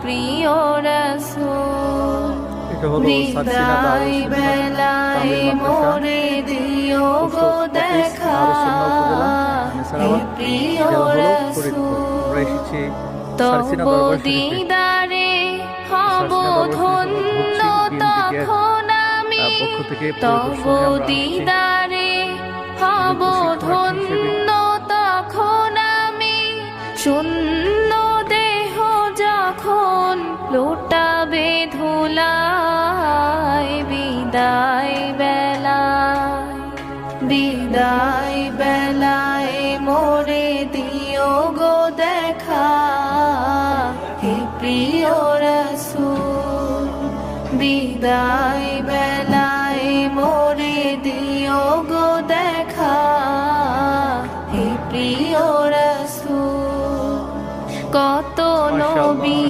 প্রিয় রাসূল এটা হলো বিদায় বেলায় মোরে দিও গো দেখা হে প্রিয় রাসূল তব দিদারে হব ধন্য তখন আমি তব দিদারে হব ধন্য তখন আমি শূন্য দেহ যখন লোটাবে ধুলায় বিদায় বেলায় মোরে দিও গো দেখা হে প্রিয় রাসূল বিদায়